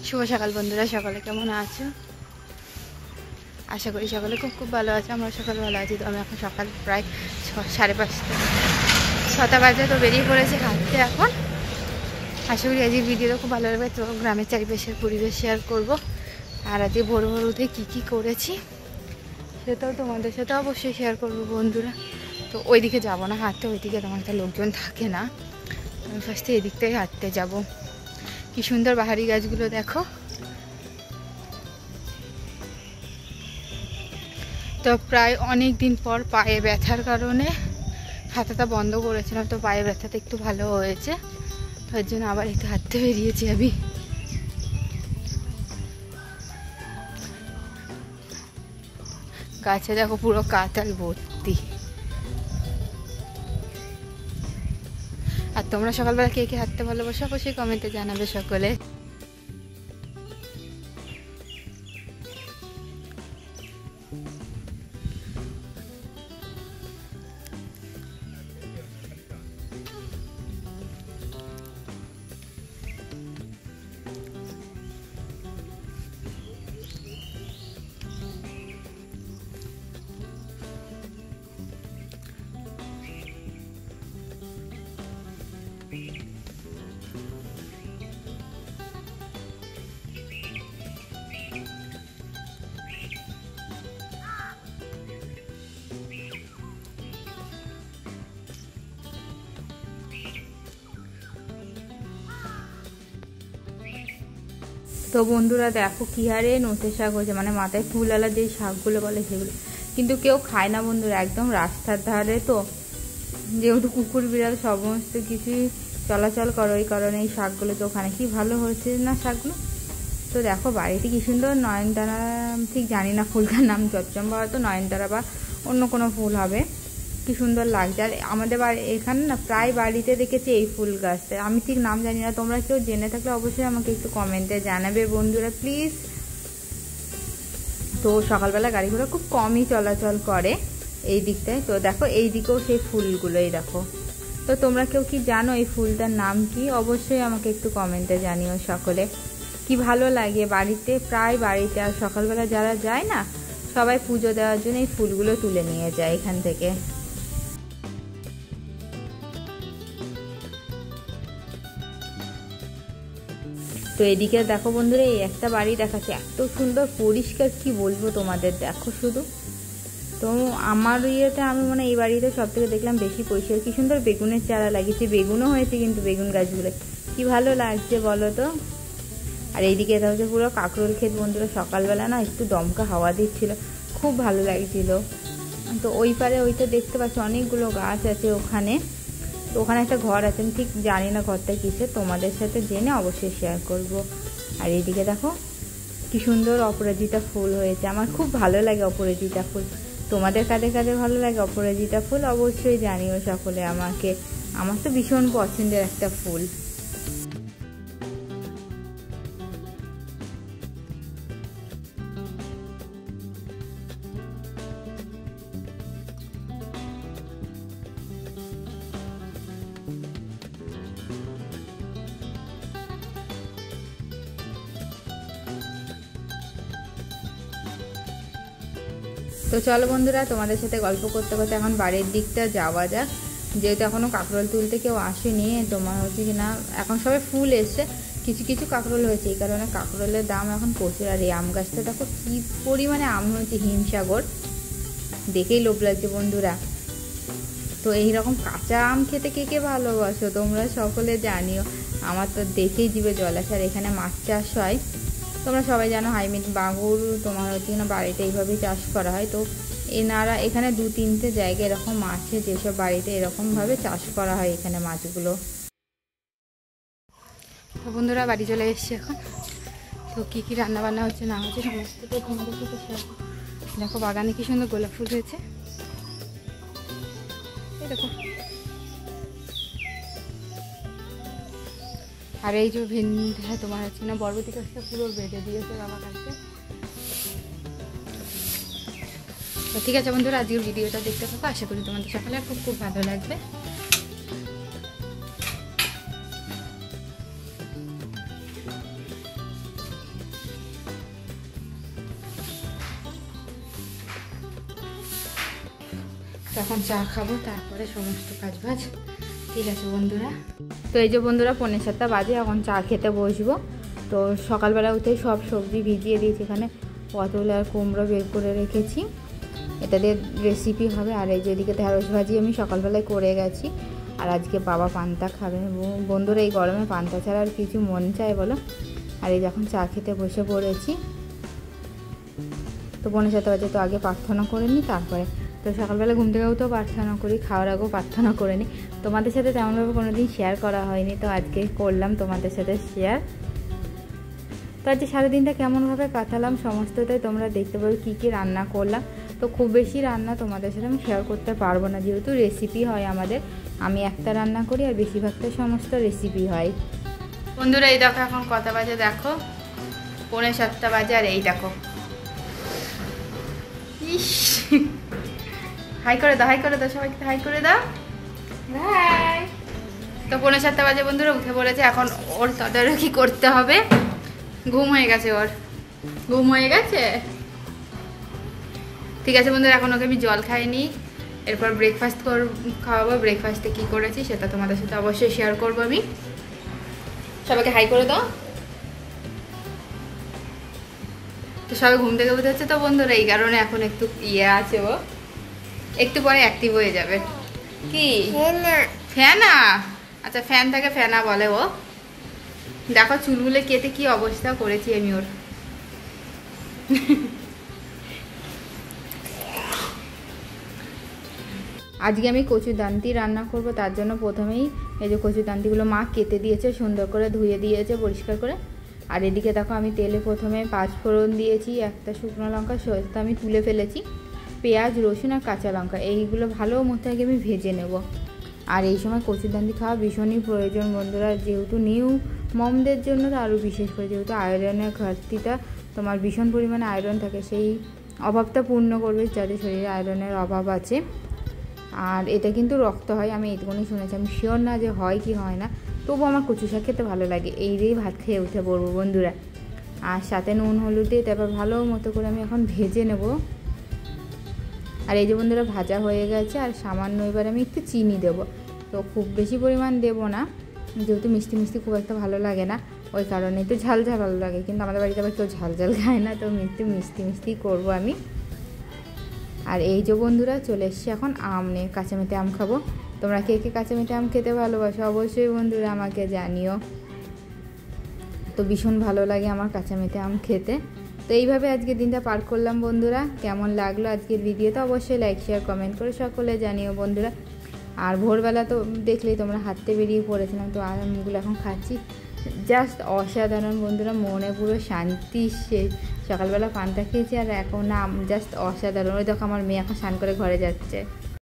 শুভ সকাল বন্ধুরা, সকালে কেমন আছো? আশা করি সকালে খুব খুব ভালো আছে। আমরা সকালে ভালো আছি। তো আমি এখন সকাল প্রায় 5:30 বাজে, তো বেরিয়ে পড়েছি হাঁটতে এখন। আশা করি আজকের ভিডিওটা খুব ভালো লাগবে। তো গ্রামের চারিপাশের পরিবেশ শেয়ার করব, আর আজকে ভোর ভোর উঠে কী করেছি সেটাও তোমাদের সাথে অবশ্যই শেয়ার করব বন্ধুরা। তো ওইদিকে যাবো না হাঁটতে, ওইদিকে তোমার একটা লোকজন থাকে না। আমি ফার্স্টে এদিকটাই হাঁটতে যাব। কি সুন্দর বাহারি গাছগুলো দেখো। তো প্রায় অনেক দিন পর পায়ে ব্যথার কারণে হাঁটাটা বন্ধ করেছিলাম, তো পায়ে ব্যথাটা একটু ভালো হয়েছে, তার জন্য আবার একটু হাঁটতে বেরিয়েছি আমি। গাছে দেখো পুরো কাঁঠাল ভর্তি। আর তোমরা সকালবেলা কে কে হাঁটতে ভালোবাসো অবশ্যই কমেন্টে জানাবে সকলে। তো বন্ধুরা দেখো কি হারে নোটে শাক হয়েছে, মানে মাথায় ফুলওয়ালা যে শাকগুলো বলে সেগুলো, কিন্তু কেউ খায় না বন্ধুরা। একদম রাস্তার ধারে, তো যেহেতু কুকুর বিড়াল সমস্ত কিছুই চলাচল করে, ওই কারণে এই শাকগুলো, তো ওখানে কি ভালো হয়েছে না শাকগুলো। তো দেখো বাড়িতে কি সুন্দর নয়নতারা, ঠিক জানি না ফুলটার নাম, চচ্চম্বা হয়তো নয়নতারা বা অন্য কোনো ফুল হবে। কি সুন্দর লাগছে। আর আমাদের বাড়ি এখানে না প্রায় বাড়িতে দেখেছি এই ফুল গাছটা, আমি ঠিক নাম জানি না। তোমরা কেউ জেনে থাকলে অবশ্যই আমাকে একটু কমেন্টে জানাবে বন্ধুরা প্লিজ। তো সকালবেলা গাড়ি ঘোড়া খুব কমই চলাচল করে এই দিকটায়। তো দেখো এই দিকেও সেই ফুলগুলোই দেখো। তো তোমরা কেউ কি জানো এই ফুলটার নাম কি? অবশ্যই আমাকে একটু কমেন্টে জানিও সকলে। কি ভালো লাগে বাড়িতে, প্রায় বাড়িতে। আর সকালবেলা যারা যায় না, সবাই পুজো দেওয়ার জন্য এই ফুলগুলো তুলে নিয়ে যায় এখান থেকে। তো এদিকে দেখো বন্ধুরা, এই একটা বাড়ি দেখাচ্ছে, এত সুন্দর পরিষ্কার, কি বলবো তোমাদের, দেখো শুধু। তো আমার ইয়েতে আমি মানে এই বাড়িতে সব থেকে দেখলাম বেশি পরিষ্কার। কি সুন্দর বেগুনের চারা লাগিয়েছে, বেগুনও হয়েছে, কিন্তু বেগুন গাছগুলো কি ভালো লাগছে বলো তো। আর এইদিকে এটা হচ্ছে পুরো কাঁকরোল ক্ষেত বন্ধুরা। সকালবেলা না একটু দমকা হাওয়া দিচ্ছিল, খুব ভালো লাগছিল। তো ওই পারে ওইটা দেখতে পাচ্ছি অনেকগুলো গাছ আছে ওখানে। তো ওখানে একটা ঘর আছে, আমি ঠিক জানি না ঘরটা কিসের, তোমাদের সাথে জেনে অবশ্যই শেয়ার করব। আর এইদিকে দেখো কি সুন্দর অপরাজিতা ফুল হয়েছে, আমার খুব ভালো লাগে অপরাজিতা ফুল। তোমাদের কাদের কাদের ভালো লাগে অপরাজিতা ফুল অবশ্যই জানিও সকলে আমাকে। আমার তো ভীষণ পছন্দের একটা ফুল। তো চলো বন্ধুরা, তোমাদের সাথে গল্প করতে করতে এখন বাড়ির দিকটা যাওয়া যাক। যেহেতু এখনও কাঁকরোল তুলতে কেউ আসেনি, তোমার হচ্ছে কি না এখন সবাই ফুল এসছে, কিছু কিছু কাঁকরোল হয়েছে, এই কারণে কাঁকরোলের দাম এখন প্রচুর। আর এই আম গাছটা দেখো কী পরিমাণে আম হয়েছে, হিমসাগর, দেখেই লোভ লাগছে বন্ধুরা। তো এইরকম কাঁচা আম খেতে কে কে ভালোবাসো তোমরা সকলে জানিও। আমার তো দেখেই জিভে জল আসে। আর এখানে মাছ চাষ হয়, তোমরা সবাই জানো হাইমিট বাঙুর তোমার হচ্ছে না বাড়িতে এইভাবেই চাষ করা হয়। তো এনারা এখানে 2-3টে জায়গায় এরকম আছে যেসব বাড়িতে এরকমভাবে চাষ করা হয় এখানে মাছগুলো। তো বন্ধুরা বাড়ি চলে এসেছি এখন। তো কী কী রান্নাবান্না হচ্ছে না হচ্ছে সমস্ত তো তোমাদের সাথে শেয়ার করব। দেখো বাগানে কি সুন্দর গোলাপ ফুল হয়েছে, এই দেখো। আর এই যে ভেন্ডি তোমার হচ্ছে না বরবটি গাছটা পুরো বেঁধে দিয়েছে বাবা কাছে। তো ঠিক আছে বন্ধুরা, আজকের ভিডিওটা দেখতে থাকো, আশা করি তোমাদের সকালে খুব খুব ভালো লাগবে। তখন চা খাবো, তারপরে সমস্ত কাজ বাজ। ঠিক আছে বন্ধুরা, তো এই যে বন্ধুরা 6:45 বাজে, এখন চা খেতে বসবো। তো সকালবেলা উঠেই সব সবজি ভিজিয়ে দিয়েছি, এখানে পটল আর কুমড়ো বের করে রেখেছি, এটা দিয়ে রেসিপি হবে। আর এই যে এদিকে ঢেঁড়স ভাজি আমি সকালবেলায় করে গেছি। আর আজকে বাবা পান্তা খাবে বন্ধুরা, এই গরমে পান্তা ছাড়া আর কিছু মন চায় বলো। আর এই যখন চা খেতে বসে পড়েছি, তো 6:45 বাজে, তো আগে প্রার্থনা করে নিই, তারপরে তো সকালবেলা ঘুম থেকে উঠেও প্রার্থনা করি, খাওয়ার আগেও প্রার্থনা করে নিই। তোমাদের সাথে তেমনভাবে কোনো দিন শেয়ার করা হয়নি, তো আজকে করলাম তোমাদের সাথে শেয়ার। তো আজকে সারাদিনটা কেমনভাবে কাটালাম সমস্তটাই তোমরা দেখতে পাবে, কী কী রান্না করলাম। তো খুব বেশি রান্না তোমাদের সাথে আমি শেয়ার করতে পারবো না, যেহেতু রেসিপি হয় আমাদের, আমি একটা রান্না করি আর বেশিরভাগটা সমস্ত রেসিপি হয়। বন্ধুরা এই দেখো এখন কটা বাজে, দেখো 6:45 বাজে। আর এই দেখো, ইস, হাই করে দাও, হাই করে দাও, সবাইকে হাই করে দাও, হাই। তো 6:45 বাজে বন্ধুরা, উঠে পড়েছে, এখন ওর তদারকি করতে হবে। ঘুম হয়ে গেছে, ওর ঘুম হয়ে গেছে। ঠিক আছে বন্ধুরা, এখন ওকে আমি জল খাইনি, এরপর ব্রেকফাস্ট খাওয়াবো। ব্রেকফাস্টে কী করেছি সেটা তোমাদের সাথে অবশ্যই শেয়ার করবো আমি। সবাইকে হাই করে দাও। তো সবাই ঘুম থেকে উঠে হচ্ছে তো বন্ধুরা, এই কারণে এখন একটু আছে, ও একটু পরে অ্যাক্টিভ হয়ে যাবে। কি ফ্যানা? আচ্ছা ফ্যান থাকে, ফ্যানা বলে ও। দেখো চুলগুলো কেটে কি অবস্থা করেছি আমি ওর। আজকে আমি কচুদান্তি রান্না করব, তার জন্য প্রথমেই এই যে কচুদান্তিগুলো মা কেটে দিয়েছে, সুন্দর করে ধুয়ে দিয়েছে পরিষ্কার করে। আর এদিকে দেখো আমি তেলে প্রথমে 5 ফোড়ন দিয়েছি, একটা শুকনো লঙ্কা, সরষেটা আমি তুলে ফেলেছি, পেঁয়াজ, রসুন আর কাঁচা লঙ্কা, এইগুলো ভালো মতো আগে আমি ভেজে নেব। আর এই সময় কচুদান্তি খাওয়া ভীষণই প্রয়োজন বন্ধুরা, যেহেতু নিউ মমদের জন্য তো আরও বিশেষ করে, যেহেতু আয়রনের ঘাটতিটা তোমার ভীষণ পরিমাণে আয়রন থাকে, সেই অভাবটা পূর্ণ করবে যাদের শরীরে আয়রনের অভাব আছে। আর এটা কিন্তু রক্ত হয়, আমি এইটুকুনি শুনেছি, আমি শিওর না যে হয় কি হয় না, তবু আমার কচু শাক খেতে ভালো লাগে। এই দিয়েই ভাত খেয়ে উঠে পড়বো বন্ধুরা। আর সাথে নুন হলুদ দিয়ে তারপর ভালো মতো করে আমি এখন ভেজে নেব। আর এই যে বন্ধুরা ভাজা হয়ে গেছে, আর সামান্য এবার আমি একটু চিনি দেব, তো খুব বেশি পরিমাণ দেব না, যেহেতু মিষ্টি মিষ্টি খুব একটা ভালো লাগে না, ওই কারণে একটু ঝাল ঝাল ভালো লাগে, কিন্তু আমাদের বাড়িতে আবার কেউ ঝাল ঝাল খায় না, তো একটু মিষ্টি মিষ্টি করবো আমি। আর এই যে বন্ধুরা চলে এসছি এখন আম নিয়ে, কাঁচা মেটে আম খাবো। তোমরা কে কে কাঁচা মেটে আম খেতে ভালোবাসো অবশ্যই বন্ধুরা আমাকে জানিও, তো ভীষণ ভালো লাগে আমার কাঁচা মেটে আম খেতে। তো এইভাবে আজকে দিনটা পার করলাম বন্ধুরা। কেমন লাগলো আজকের ভিডিওটা অবশ্যই লাইক শেয়ার কমেন্ট করে সকলে জানিও বন্ধুরা। আর ভোরবেলা তো দেখলেই তোমরা হাঁটতে বেরিয়ে পড়েছিলাম, তো আমগুলো এখন খাচ্ছি, জাস্ট অসাধারণ বন্ধুরা, মনে পুরো শান্তি। সে সকালবেলা পান্তা খেয়েছি আর এখন আম জাস্ট অসাধারণ। ওই দেখো আমার মেয়ে এখন স্নান করে ঘরে যাচ্ছে।